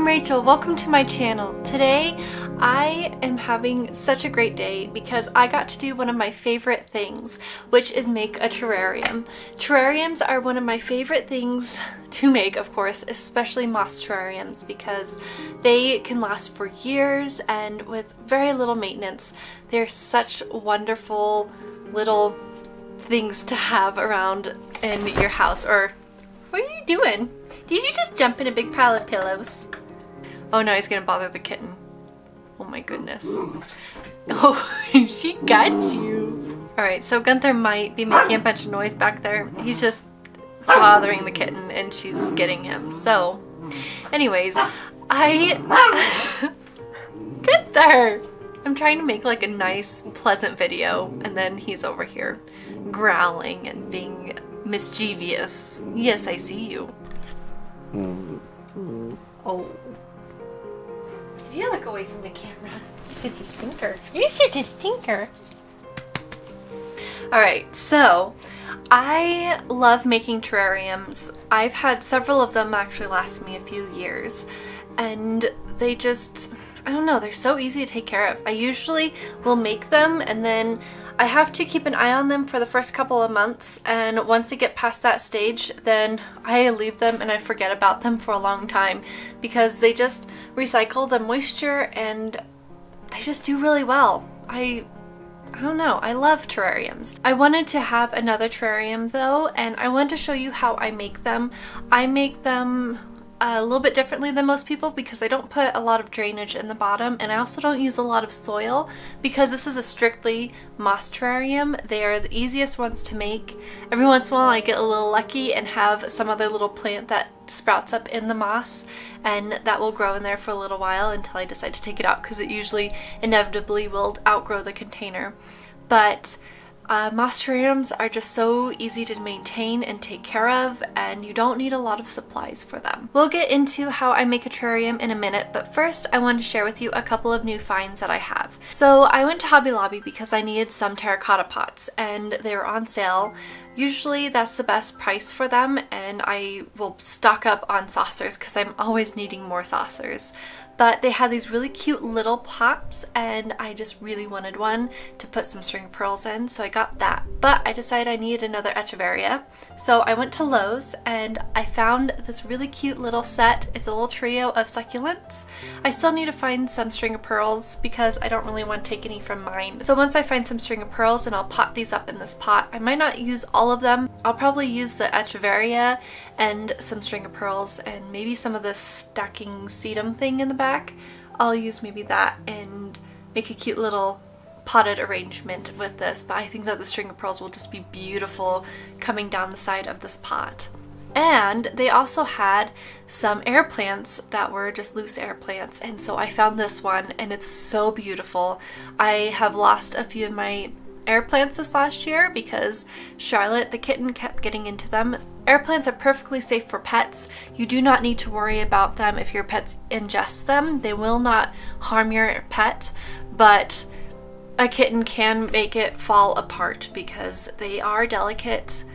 I'm Rachel. Welcome to my channel. Today I am having such a great day because I got to do one of my favorite things, which is make a terrarium. Terrariums are one of my favorite things to make, of course, especially moss terrariums, because they can last for years and with very little maintenance. They're such wonderful little things to have around in your house. Or what are you doing? Did you just jump in a big pile of pillows? Oh no, he's gonna bother the kitten. Oh my goodness. Oh, she got you. Alright, so Gunther might be making a bunch of noise back there. He's just bothering the kitten and she's getting him. So, anyways, Gunther! I'm trying to make like a nice, pleasant video, and then he's over here growling and being mischievous. Yes, I see you. Oh. Did you look away from the camera? You're such a stinker. You're such a stinker. Alright, so I love making terrariums. I've had several of them actually last me a few years, and they just, I don't know, they're so easy to take care of. I usually will make them and then I have to keep an eye on them for the first couple of months, and once they get past that stage, then I leave them and I forget about them for a long time because they just recycle the moisture and they just do really well. I don't know, I love terrariums. I wanted to have another terrarium though, and I wanted to show you how I make them. I make them a little bit differently than most people because I don't put a lot of drainage in the bottom, and I also don't use a lot of soil because this is a strictly moss terrarium. They are the easiest ones to make. Every once in a while I get a little lucky and have some other little plant that sprouts up in the moss, and that will grow in there for a little while until I decide to take it out because it usually inevitably will outgrow the container. But moss terrariums are just so easy to maintain and take care of, and you don't need a lot of supplies for them. We'll get into how I make a terrarium in a minute, but first I wanted to share with you a couple of new finds that I have. So I went to Hobby Lobby because I needed some terracotta pots and they were on sale. Usually that's the best price for them, and I will stock up on saucers because I'm always needing more saucers. But they had these really cute little pots and I just really wanted one to put some string pearls in, so I got that. But I decided I needed another echeveria, so I went to Lowe's and I found this really cute little set. It's a little trio of succulents. I still need to find some string of pearls because I don't really want to take any from mine. So once I find some string of pearls, then I'll pot these up in this pot. I might not use all of them. I'll probably use the echeveria and some string of pearls and maybe some of this stacking sedum thing in the back. I'll use maybe that and make a cute little potted arrangement with this, but I think that the string of pearls will just be beautiful coming down the side of this pot. And they also had some air plants that were just loose air plants, and so I found this one and it's so beautiful. I have lost a few of my air plants this last year because Charlotte the kitten kept getting into them. Air plants are perfectly safe for pets. You do not need to worry about them if your pets ingest them. They will not harm your pet, but a kitten can make it fall apart because they are delicate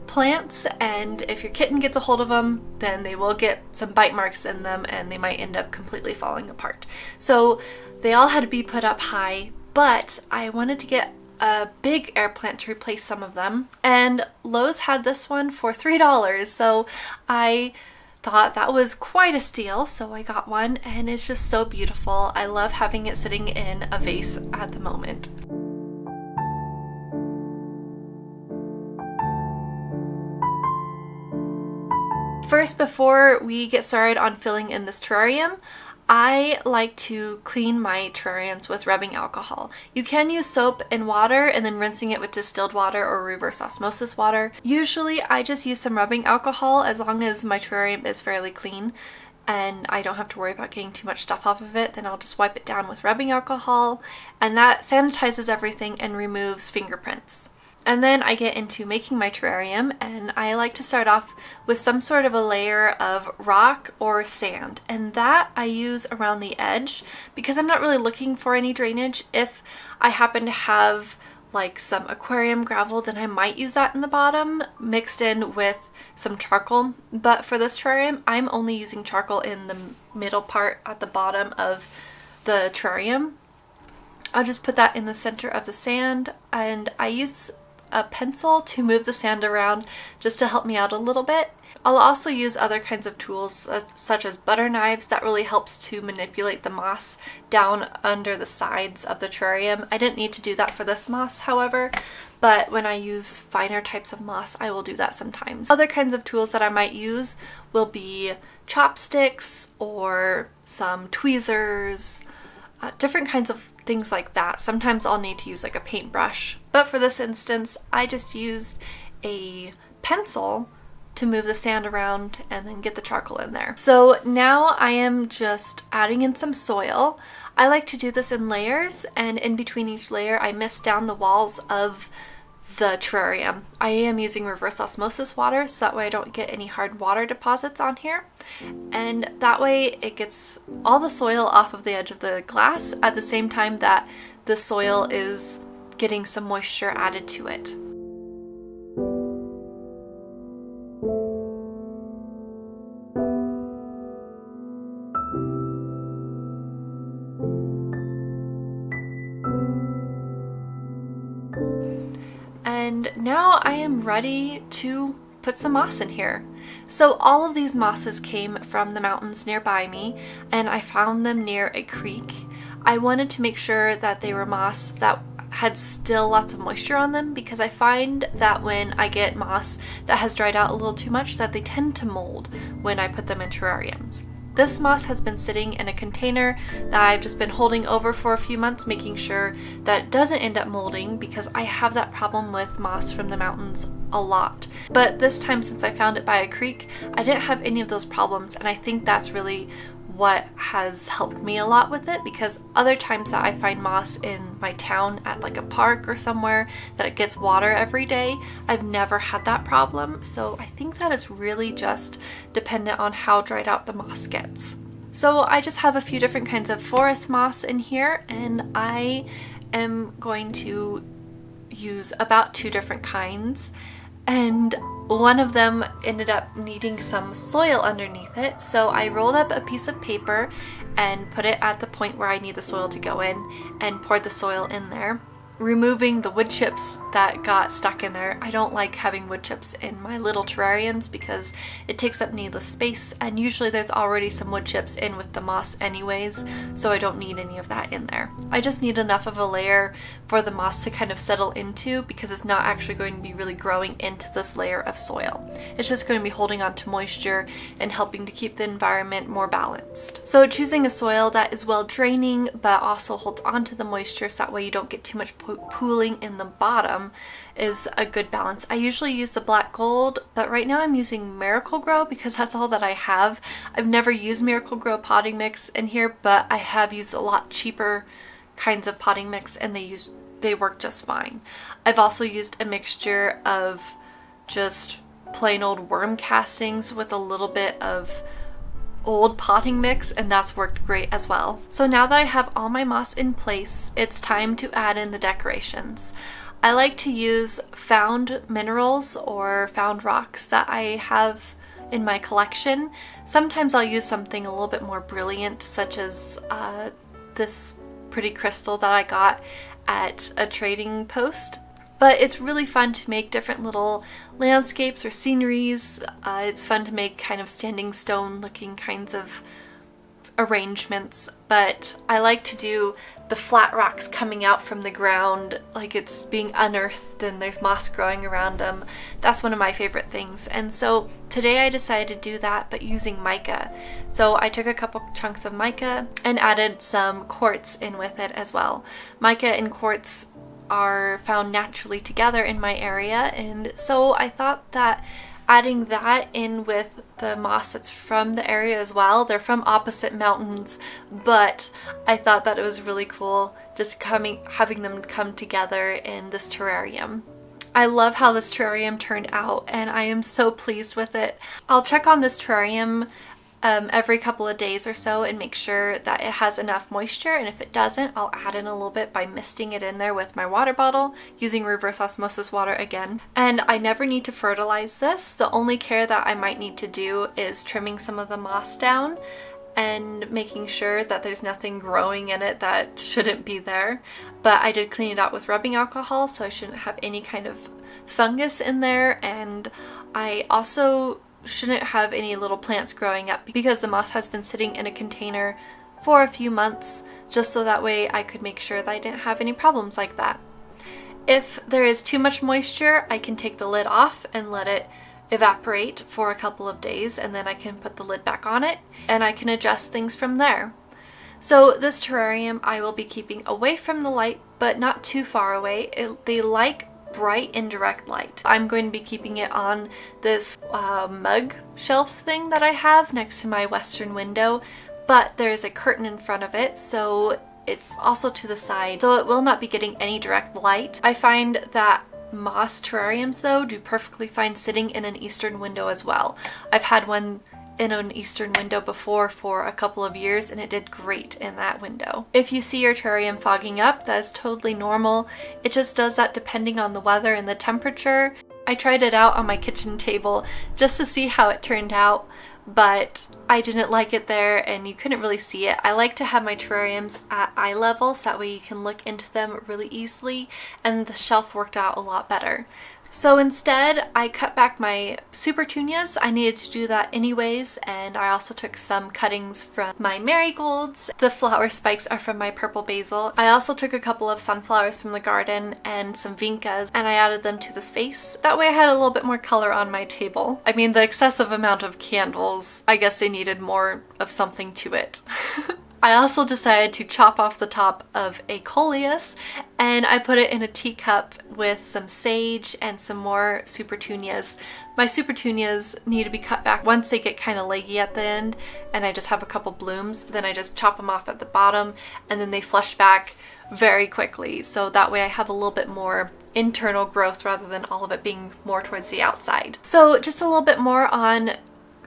plants, and if your kitten gets a hold of them, then they will get some bite marks in them and they might end up completely falling apart. So they all had to be put up high, but I wanted to get a big air plant to replace some of them, and Lowe's had this one for $3, so I thought that was quite a steal, so I got one and it's just so beautiful. I love having it sitting in a vase at the moment. First, before we get started on filling in this terrarium, I like to clean my terrariums with rubbing alcohol. You can use soap and water and then rinsing it with distilled water or reverse osmosis water. Usually I just use some rubbing alcohol as long as my terrarium is fairly clean and I don't have to worry about getting too much stuff off of it. Then I'll just wipe it down with rubbing alcohol, and that sanitizes everything and removes fingerprints. And then I get into making my terrarium, and I like to start off with some sort of a layer of rock or sand, and that I use around the edge because I'm not really looking for any drainage. If I happen to have like some aquarium gravel, then I might use that in the bottom mixed in with some charcoal. But for this terrarium, I'm only using charcoal in the middle part at the bottom of the terrarium. I'll just put that in the center of the sand, and I use a pencil to move the sand around just to help me out a little bit. I'll also use other kinds of tools such as butter knives. That really helps to manipulate the moss down under the sides of the terrarium. I didn't need to do that for this moss, however, but when I use finer types of moss, I will do that sometimes. Other kinds of tools that I might use will be chopsticks or some tweezers, different kinds of things like that. Sometimes I'll need to use like a paintbrush, but for this instance, I just used a pencil to move the sand around and then get the charcoal in there. So now I am just adding in some soil. I like to do this in layers, and in between each layer I mist down the walls of the terrarium. I am using reverse osmosis water so that way I don't get any hard water deposits on here, and that way it gets all the soil off of the edge of the glass at the same time that the soil is getting some moisture added to it. And now I am ready to put some moss in here. So all of these mosses came from the mountains nearby me, and I found them near a creek. I wanted to make sure that they were moss that had still lots of moisture on them, because I find that when I get moss that has dried out a little too much, that they tend to mold when I put them in terrariums. This moss has been sitting in a container that I've just been holding over for a few months, making sure that it doesn't end up molding, because I have that problem with moss from the mountains a lot. But this time, since I found it by a creek, I didn't have any of those problems, and I think that's really what has helped me a lot with it, because other times that I find moss in my town at like a park or somewhere that it gets water every day, I've never had that problem. So I think that it's really just dependent on how dried out the moss gets. So I just have a few different kinds of forest moss in here, and I am going to use about 2 different kinds, and one of them ended up needing some soil underneath it, so I rolled up a piece of paper and put it at the point where I need the soil to go in and poured the soil in there, removing the wood chips that got stuck in there. I don't like having wood chips in my little terrariums because it takes up needless space, and usually there's already some wood chips in with the moss anyways, so I don't need any of that in there. I just need enough of a layer for the moss to kind of settle into, because it's not actually going to be really growing into this layer of soil. It's just going to be holding on to moisture and helping to keep the environment more balanced. So choosing a soil that is well draining but also holds on to the moisture so that way you don't get too much pooling in the bottom is a good balance. I usually use the black gold, but right now I'm using Miracle-Gro because that's all that I have. I've never used Miracle-Gro potting mix in here, but I have used a lot cheaper kinds of potting mix, and they work just fine. I've also used a mixture of just plain old worm castings with a little bit of old potting mix, and that's worked great as well. So now that I have all my moss in place, it's time to add in the decorations. I like to use found minerals or found rocks that I have in my collection. Sometimes I'll use something a little bit more brilliant, such as this pretty crystal that I got at a trading post. But it's really fun to make different little landscapes or sceneries. It's fun to make kind of standing stone looking kinds of arrangements, but I like to do the flat rocks coming out from the ground like it's being unearthed and there's moss growing around them. That's one of my favorite things, and so today I decided to do that but using mica. So I took a couple chunks of mica and added some quartz in with it as well. Mica and quartz are found naturally together in my area, and so I thought that adding that in with the moss that's from the area as well. They're from opposite mountains, but I thought that it was really cool just having them come together in this terrarium. I love how this terrarium turned out, and I am so pleased with it. I'll check on this terrarium every couple of days or so and make sure that it has enough moisture, and if it doesn't, I'll add in a little bit by misting it in there with my water bottle using reverse osmosis water again. And I never need to fertilize this. The only care that I might need to do is trimming some of the moss down and making sure that there's nothing growing in it that shouldn't be there. But I did clean it out with rubbing alcohol, so I shouldn't have any kind of fungus in there, and I also shouldn't have any little plants growing up because the moss has been sitting in a container for a few months, just so that way I could make sure that I didn't have any problems like that. If there is too much moisture, I can take the lid off and let it evaporate for a couple of days, and then I can put the lid back on it and I can adjust things from there. So this terrarium I will be keeping away from the light, but not too far away. They like bright indirect light. I'm going to be keeping it on this mug shelf thing that I have next to my western window, but there's a curtain in front of it, so it's also to the side, so it will not be getting any direct light. I find that moss terrariums though do perfectly fine sitting in an eastern window as well. I've had one in an eastern window before for a couple of years and it did great in that window. If you see your terrarium fogging up, that is totally normal. It just does that depending on the weather and the temperature. I tried it out on my kitchen table just to see how it turned out, but I didn't like it there and you couldn't really see it. I like to have my terrariums at eye level so that way you can look into them really easily, and the shelf worked out a lot better. So instead, I cut back my super petunias. I needed to do that anyways, and I also took some cuttings from my marigolds. The flower spikes are from my purple basil. I also took a couple of sunflowers from the garden and some vincas, and I added them to the space. That way I had a little bit more color on my table. I mean, the excessive amount of candles, I guess they needed more of something to it. I also decided to chop off the top of a coleus and I put it in a teacup with some sage and some more super petunias. My super petunias need to be cut back once they get kind of leggy at the end and I just have a couple blooms. Then I just chop them off at the bottom and then they flush back very quickly. So that way I have a little bit more internal growth rather than all of it being more towards the outside. So just a little bit more on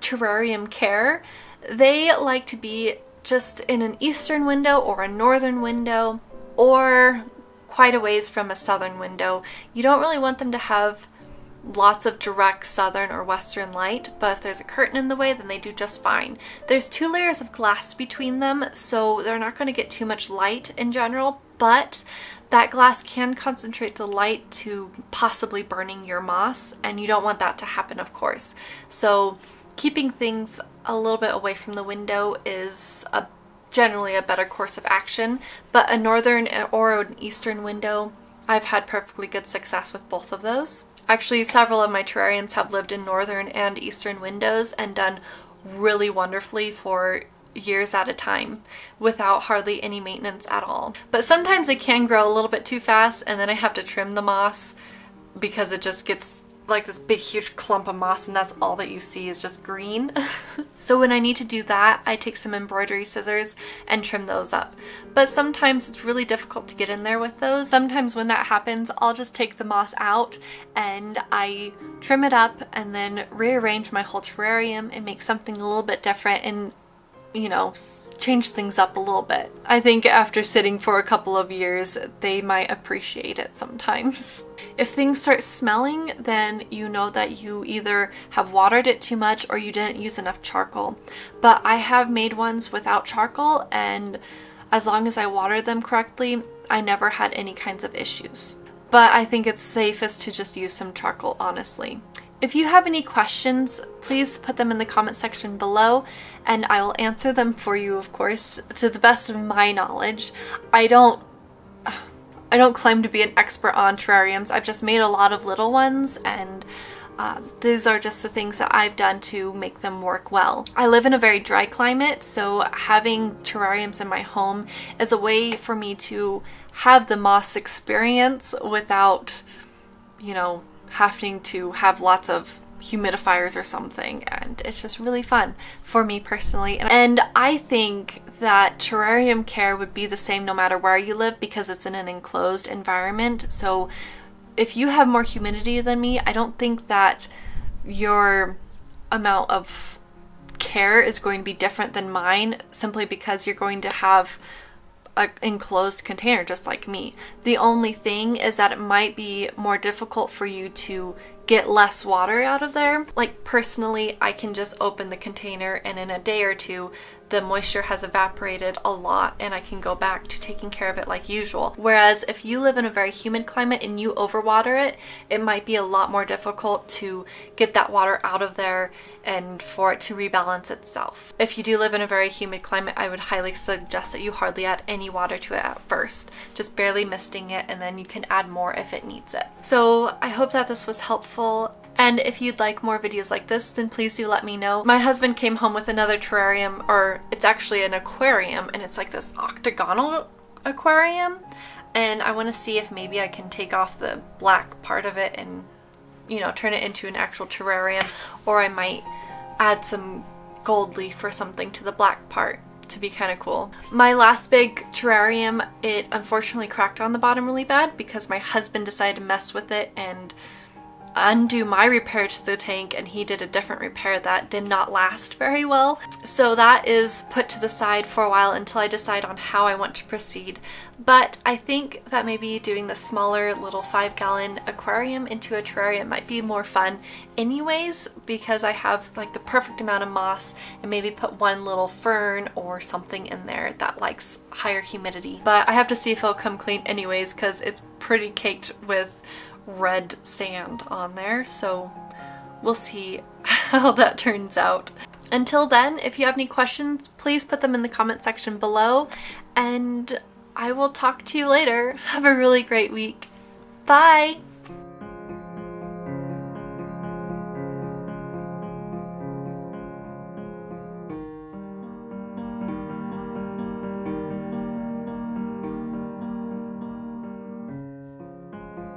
terrarium care. They like to be just in an eastern window or a northern window or quite a ways from a southern window. You don't really want them to have lots of direct southern or western light, but if there's a curtain in the way, then they do just fine. There's 2 layers of glass between them, so they're not going to get too much light in general, but that glass can concentrate the light to possibly burning your moss, and you don't want that to happen, of course. So keeping things a little bit away from the window is generally a better course of action, but a northern or an eastern window, I've had perfectly good success with both of those. Actually, several of my terrariums have lived in northern and eastern windows and done really wonderfully for years at a time without hardly any maintenance at all. But sometimes they can grow a little bit too fast and then I have to trim the moss because it just gets like this big huge clump of moss and that's all that you see is just green. So when I need to do that, I take some embroidery scissors and trim those up. But sometimes it's really difficult to get in there with those. Sometimes when that happens, I'll just take the moss out and I trim it up and then rearrange my whole terrarium and make something a little bit different and, you know, change things up a little bit. I think after sitting for a couple of years, they might appreciate it sometimes. If things start smelling, then you know that you either have watered it too much or you didn't use enough charcoal. But I have made ones without charcoal, and as long as I watered them correctly, I never had any kinds of issues. But I think it's safest to just use some charcoal, honestly. If you have any questions, please put them in the comment section below and I will answer them for you, of course, to the best of my knowledge. I don't claim to be an expert on terrariums. I've just made a lot of little ones and these are just the things that I've done to make them work well. I live in a very dry climate, so having terrariums in my home is a way for me to have the moss experience without, you know, having to have lots of humidifiers or something, and it's just really fun for me personally. And I think that terrarium care would be the same no matter where you live because it's in an enclosed environment. So if you have more humidity than me, I don't think that your amount of care is going to be different than mine simply because you're going to have an enclosed container just like me. The only thing is that it might be more difficult for you to get less water out of there. Like personally, I can just open the container and in a day or two the moisture has evaporated a lot and I can go back to taking care of it like usual. Whereas if you live in a very humid climate and you overwater it, it might be a lot more difficult to get that water out of there and for it to rebalance itself. If you do live in a very humid climate, I would highly suggest that you hardly add any water to it at first, just barely misting it, and then you can add more if it needs it. So I hope that this was helpful. And if you'd like more videos like this, then please do let me know. My husband came home with another terrarium, or it's actually an aquarium, and it's like this octagonal aquarium. And I want to see if maybe I can take off the black part of it and, you know, turn it into an actual terrarium, or I might add some gold leaf or something to the black part to be kind of cool. My last big terrarium, it unfortunately cracked on the bottom really bad because my husband decided to mess with it and undo my repair to the tank, and he did a different repair that did not last very well. So that is put to the side for a while until I decide on how I want to proceed. But I think that maybe doing the smaller little 5-gallon aquarium into a terrarium might be more fun anyways, because I have like the perfect amount of moss, and maybe put one little fern or something in there that likes higher humidity. But I have to see if it'll come clean anyways, because it's pretty caked with red sand on there, so we'll see how that turns out. Until then, if you have any questions, please put them in the comment section below, and I will talk to you later. Have a really great week. Bye!